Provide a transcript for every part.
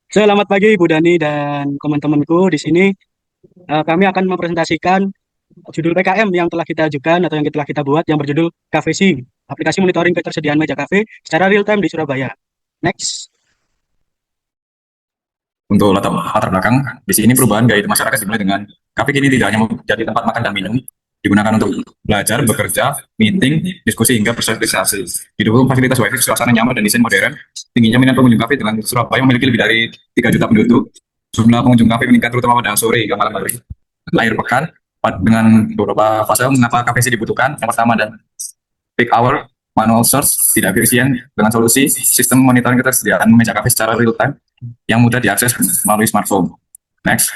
Selamat pagi Bu Dani dan teman-temanku di sini. Kami akan mempresentasikan judul PKM yang telah kita ajukan atau yang telah kita buat yang berjudul Kafesi, aplikasi monitoring ketersediaan meja kafe secara real time di Surabaya. Next. Untuk latar belakang, di sini perubahan gaya hidup masyarakat dimulai dengan kafe kini tidak hanya menjadi tempat makan dan minum, digunakan untuk belajar, bekerja, meeting, diskusi hingga bersosialisasi. Didukung fasilitas wifi, suasana nyaman dan desain modern, tingginya minat pengunjung kafe dengan Surabaya memiliki lebih dari 3 juta penduduk. Jumlah pengunjung kafe meningkat terutama pada sore hingga malam hari. Akhir pekan, dengan beberapa fase mengapa kafe sih dibutuhkan. Yang pertama dan peak hour, manual search, tidak efisien dengan solusi sistem monitoring ketersediaan meja kafe secara real time yang mudah diakses melalui smartphone. Next.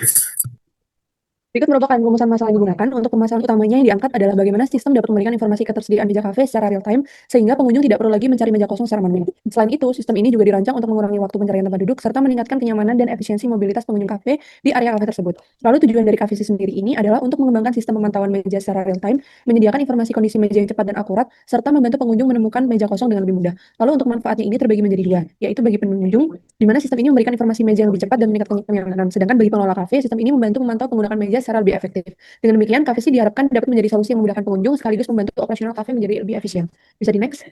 Berikut merupakan rumusan masalah yang digunakan. Untuk permasalahan utamanya yang diangkat adalah bagaimana sistem dapat memberikan informasi ketersediaan meja kafe secara real time, sehingga pengunjung tidak perlu lagi mencari meja kosong secara manual. Selain itu, sistem ini juga dirancang untuk mengurangi waktu pencarian tempat duduk, serta meningkatkan kenyamanan dan efisiensi mobilitas pengunjung kafe di area kafe tersebut. Lalu tujuan dari Kafesi sendiri ini adalah untuk mengembangkan sistem pemantauan meja secara real time, menyediakan informasi kondisi meja yang cepat dan akurat, serta membantu pengunjung menemukan meja kosong dengan lebih mudah. Lalu untuk manfaatnya ini terbagi menjadi dua, yaitu bagi pengunjung, di mana sistem ini memberikan informasi meja yang lebih cepat dan meningkatkan kenyamanan. Sedangkan bagi pengelola kafe, sistem ini membantu memantau penggunaan meja secara lebih efektif. Dengan demikian, Kafesi diharapkan dapat menjadi solusi yang memudahkan pengunjung sekaligus membantu operasional kafe menjadi lebih efisien. Bisa di next?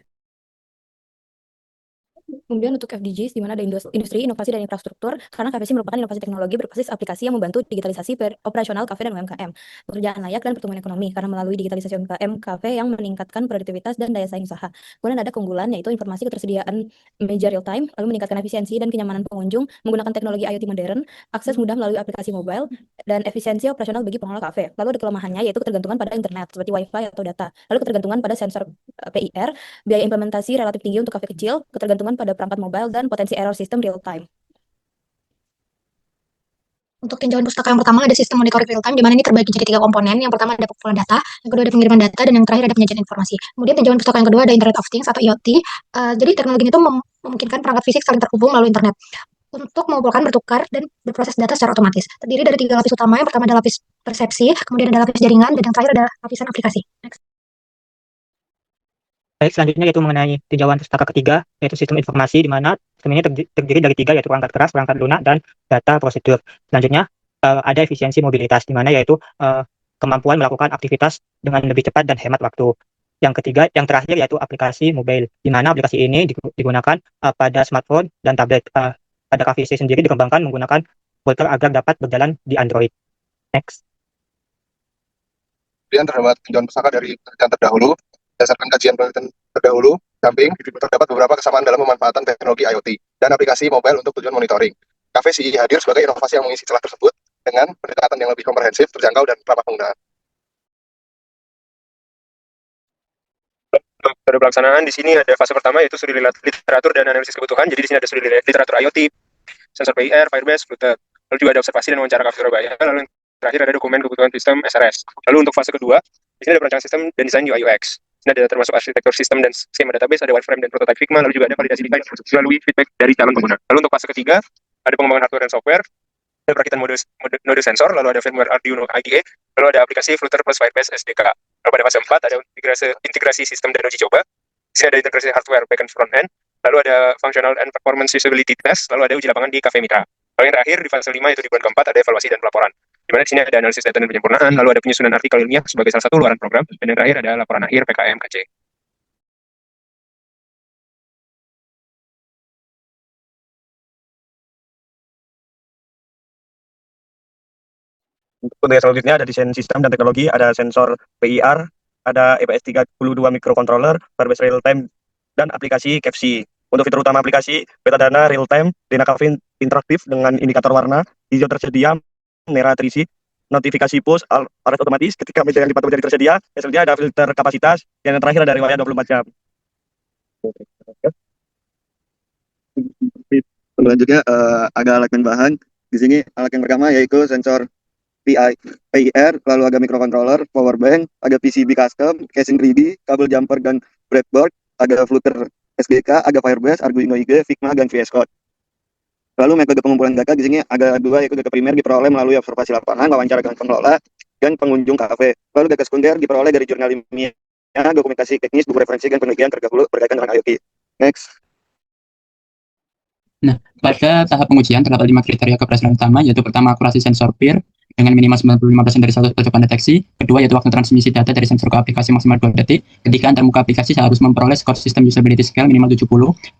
Kemudian untuk FDGs, di mana ada industri, inovasi, dan infrastruktur, karena KFC merupakan inovasi teknologi berbasis aplikasi yang membantu digitalisasi operasional kafe dan UMKM, pekerjaan layak, dan pertumbuhan ekonomi, karena melalui digitalisasi UMKM kafe yang meningkatkan produktivitas dan daya saing usaha. Kemudian ada keunggulan, yaitu informasi ketersediaan meja real time, lalu meningkatkan efisiensi dan kenyamanan pengunjung, menggunakan teknologi IoT modern, akses mudah melalui aplikasi mobile, dan efisiensi operasional bagi pengelola kafe. Lalu ada kelemahannya, yaitu ketergantungan pada internet, seperti WiFi atau data, lalu ketergantungan pada sensor PIR, biaya implementasi relatif tinggi untuk kafe kecil, ketergantungan pada perangkat mobile, dan potensi error sistem real time. Untuk tinjauan pustaka yang pertama ada sistem monitoring real time, di mana ini terbagi jadi 3 komponen. Yang pertama ada pengumpulan data, yang kedua ada pengiriman data, dan yang terakhir ada penyajian informasi. Kemudian tinjauan pustaka yang kedua ada Internet of Things atau IoT. Jadi teknologi itu memungkinkan perangkat fisik saling terhubung melalui internet untuk mengumpulkan, bertukar, dan berproses data secara otomatis. Terdiri dari 3 lapis utama. Yang pertama ada lapis persepsi, kemudian ada lapis jaringan, dan yang terakhir ada lapisan aplikasi. Next. Baik, selanjutnya yaitu mengenai tinjauan pustaka ketiga, yaitu sistem informasi, di mana sistem ini terdiri dari 3, yaitu perangkat keras, perangkat lunak, dan data prosedur. Selanjutnya, ada efisiensi mobilitas, di mana yaitu kemampuan melakukan aktivitas dengan lebih cepat dan hemat waktu. Yang ketiga, yang terakhir yaitu aplikasi mobile, di mana aplikasi ini digunakan pada smartphone dan tablet. Pada KVC sendiri dikembangkan menggunakan Volker agar dapat berjalan di Android. Next. Kemudian terdapat tinjauan pustaka dari penelitian terdahulu. Berdasarkan kajian penelitian terdahulu, samping terdapat beberapa kesamaan dalam pemanfaatan teknologi IoT dan aplikasi mobile untuk tujuan monitoring. Cafe CI hadir sebagai inovasi yang mengisi celah tersebut dengan pendekatan yang lebih komprehensif, terjangkau, dan ramah penggunaan. Untuk metode pelaksanaan di sini ada fase pertama yaitu studi literatur dan analisis kebutuhan. Jadi di sini ada studi literatur IoT, sensor PIR, Firebase, Flutter. Lalu juga ada observasi dan wawancara kafe Surabaya. Lalu yang terakhir ada dokumen kebutuhan sistem SRS. Lalu untuk fase kedua, di sini ada perancangan sistem dan desain UI UX. Di sini ada termasuk arsitektur sistem dan skema database, ada wireframe dan prototype Figma, lalu juga ada validasi desain melalui feedback dari calon pengguna. Lalu untuk fase ketiga, ada pengembangan hardware dan software, ada perakitan node sensor, lalu ada firmware Arduino IDE, lalu ada aplikasi Flutter plus Firebase SDK. Lalu pada fase 4 ada integrasi sistem dan uji coba. Di sini ada integrasi hardware backend front end, lalu ada functional and performance usability test, lalu ada uji lapangan di Cafe Mitra. Lalu yang terakhir di fase 5 itu di bulan keempat ada evaluasi dan pelaporan. Di mana di sini ada analisis data dan penyempurnaan, lalu ada penyusunan artikel ilmiah sebagai salah satu luaran program, dan yang terakhir ada laporan akhir PKMKC. Untuk penilaian selanjutnya ada desain sistem dan teknologi, ada sensor PIR, ada EPS 32 microcontroller, Firebase real time, dan aplikasi KFC. Untuk fitur utama aplikasi, metadata real time, Dina Cafe interaktif dengan indikator warna, hijau tersedia, merah terisi, notifikasi push, arrest otomatis ketika meja yang dipantau menjadi tersedia. Yang selanjutnya ada filter kapasitas, dan yang terakhir ada riwayat 24 jam. Selanjutnya ada alat dan bahan. Di sini alat yang pertama yaitu sensor PIR, lalu ada microcontroller, power bank, ada PCB custom, casing 3D, kabel jumper dan breadboard, ada Flutter SDK, ada Firebase, Arduino IDE, Figma, dan VS Code. Lalu metode pengumpulan data di sini ada 2, yaitu data primer diperoleh melalui observasi lapangan, wawancara dengan pengelola, dan pengunjung kafe. Lalu data sekunder diperoleh dari jurnal ilmiah, dokumentasi teknis, buku referensi, dan penelitian terdahulu berkaitan dengan IoT. Next. Pada tahap pengujian terdapat 5 kriteria keberhasilan utama, yaitu pertama akurasi sensor peer dengan minimal 95% dari satu pojokan deteksi, kedua yaitu waktu transmisi data dari sensor ke aplikasi maksimal 2 detik, ketiga antarmuka aplikasi harus memperoleh skor sistem usability scale minimal 70,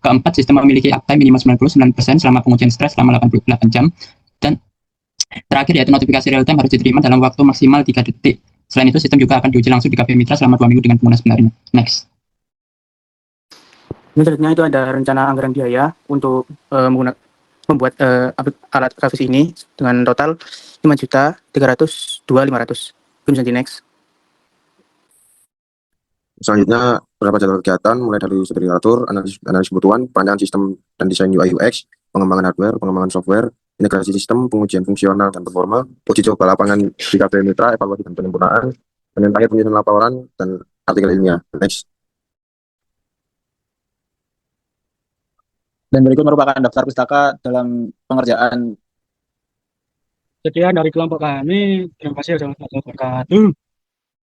keempat sistem memiliki uptime minimal 99% selama pengujian stres selama 88 jam, dan terakhir yaitu notifikasi real time harus diterima dalam waktu maksimal 3 detik. Selain itu, sistem juga akan diuji langsung di KP Mitra selama 2 minggu dengan pengguna sebenarnya. Next. Ini selanjutnya itu ada rencana anggaran biaya untuk membuat alat grafis ini dengan total 5.302.500. Bisa di next. Selanjutnya, beberapa jadwal kegiatan mulai dari studi literatur, analisis kebutuhan, perancangan sistem dan desain UI UX, pengembangan hardware, pengembangan software, integrasi sistem, pengujian fungsional dan performa, uji coba lapangan di KP Mitra, evaluasi dan penyempurnaan, dan yang terakhir penyusunan laporan dan artikel ilmiah. Next. Dan berikut merupakan daftar pustaka dalam pengerjaan. Sekian dari kelompok kami. Terima kasih. Wassalamualaikum warahmatullahi wabarakatuh.